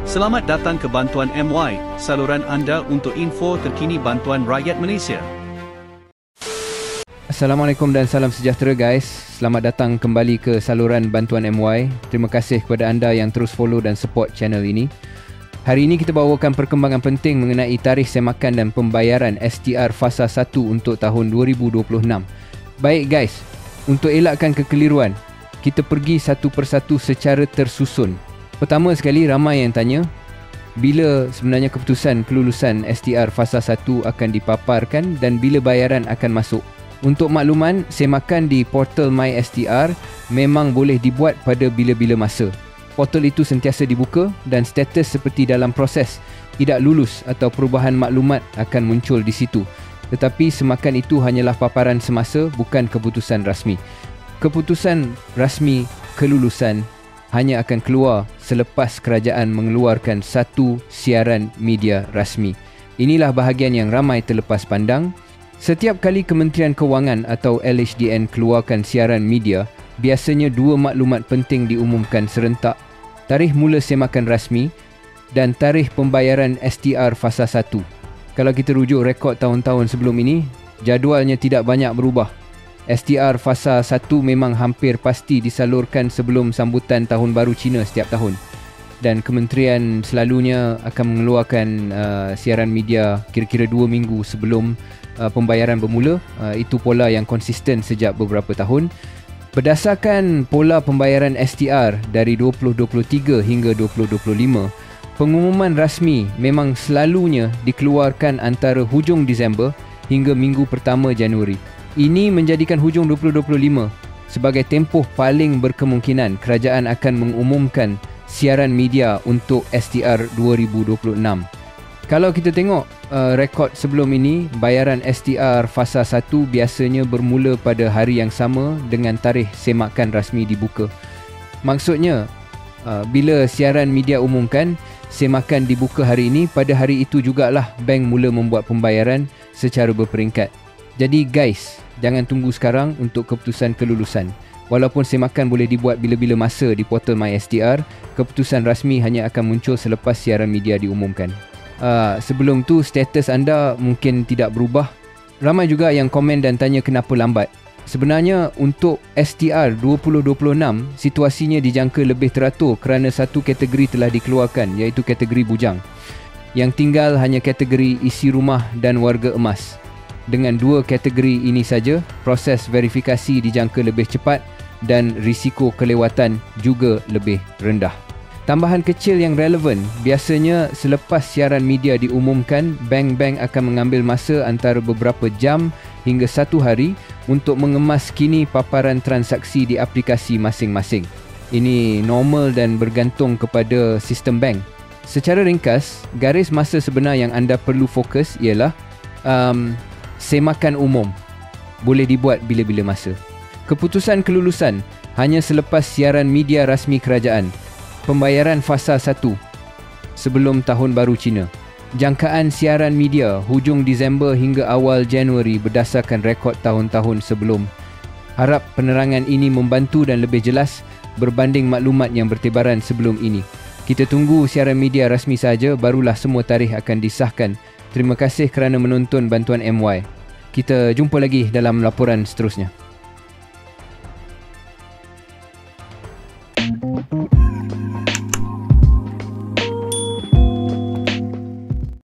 Selamat datang ke Bantuan MY, saluran anda untuk info terkini bantuan rakyat Malaysia. Assalamualaikum dan salam sejahtera guys. Selamat datang kembali ke saluran Bantuan MY. Terima kasih kepada anda yang terus follow dan support channel ini. Hari ini kita bawakan perkembangan penting mengenai tarikh semakan dan pembayaran STR Fasa 1 untuk tahun 2026. Baik guys, untuk elakkan kekeliruan, kita pergi satu persatu secara tersusun. Pertama sekali, ramai yang tanya bila sebenarnya keputusan kelulusan STR Fasa 1 akan dipaparkan dan bila bayaran akan masuk. Untuk makluman, semakan di portal MySTR memang boleh dibuat pada bila-bila masa. Portal itu sentiasa dibuka dan status seperti dalam proses tidak lulus atau perubahan maklumat akan muncul di situ. Tetapi semakan itu hanyalah paparan semasa, bukan keputusan rasmi. Keputusan rasmi kelulusan hanya akan keluar selepas kerajaan mengeluarkan satu siaran media rasmi. Inilah bahagian yang ramai terlepas pandang. Setiap kali Kementerian Kewangan atau LHDN keluarkan siaran media, biasanya dua maklumat penting diumumkan serentak: tarikh mula semakan rasmi dan tarikh pembayaran STR Fasa 1. Kalau kita rujuk rekod tahun-tahun sebelum ini, jadualnya tidak banyak berubah. STR Fasa 1 memang hampir pasti disalurkan sebelum sambutan Tahun Baru Cina setiap tahun. Dan kementerian selalunya akan mengeluarkan siaran media kira-kira 2 minggu sebelum pembayaran bermula. Itu pola yang konsisten sejak beberapa tahun. Berdasarkan pola pembayaran STR dari 2023 hingga 2025, pengumuman rasmi memang selalunya dikeluarkan antara hujung Disember hingga minggu pertama Januari. Ini menjadikan hujung 2025 sebagai tempoh paling berkemungkinan kerajaan akan mengumumkan siaran media untuk STR 2026. Kalau kita tengok rekod sebelum ini, bayaran STR Fasa 1 biasanya bermula pada hari yang sama dengan tarikh semakan rasmi dibuka. Maksudnya, bila siaran media umumkan semakan dibuka hari ini, pada hari itu jugalah bank mula membuat pembayaran secara berperingkat. Jadi guys, jangan tunggu sekarang untuk keputusan kelulusan. Walaupun semakan boleh dibuat bila-bila masa di portal MySTR, keputusan rasmi hanya akan muncul selepas siaran media diumumkan. Sebelum tu status anda mungkin tidak berubah. Ramai juga yang komen dan tanya kenapa lambat. Sebenarnya untuk STR 2026, situasinya dijangka lebih teratur kerana satu kategori telah dikeluarkan, iaitu kategori bujang. Yang tinggal hanya kategori isi rumah dan warga emas. Dengan dua kategori ini saja, proses verifikasi dijangka lebih cepat dan risiko kelewatan juga lebih rendah. Tambahan kecil yang relevan, biasanya selepas siaran media diumumkan, bank-bank akan mengambil masa antara beberapa jam hingga 1 hari untuk mengemaskini paparan transaksi di aplikasi masing-masing. Ini normal dan bergantung kepada sistem bank. Secara ringkas, garis masa sebenar yang anda perlu fokus ialah semakan umum boleh dibuat bila-bila masa. Keputusan kelulusan hanya selepas siaran media rasmi kerajaan. Pembayaran Fasa 1 sebelum Tahun Baru Cina. Jangkaan siaran media hujung Disember hingga awal Januari berdasarkan rekod tahun-tahun sebelum. Harap penerangan ini membantu dan lebih jelas berbanding maklumat yang bertebaran sebelum ini. Kita tunggu siaran media rasmi saja, barulah semua tarikh akan disahkan. Terima kasih kerana menonton Bantuan MY. Kita jumpa lagi dalam laporan seterusnya.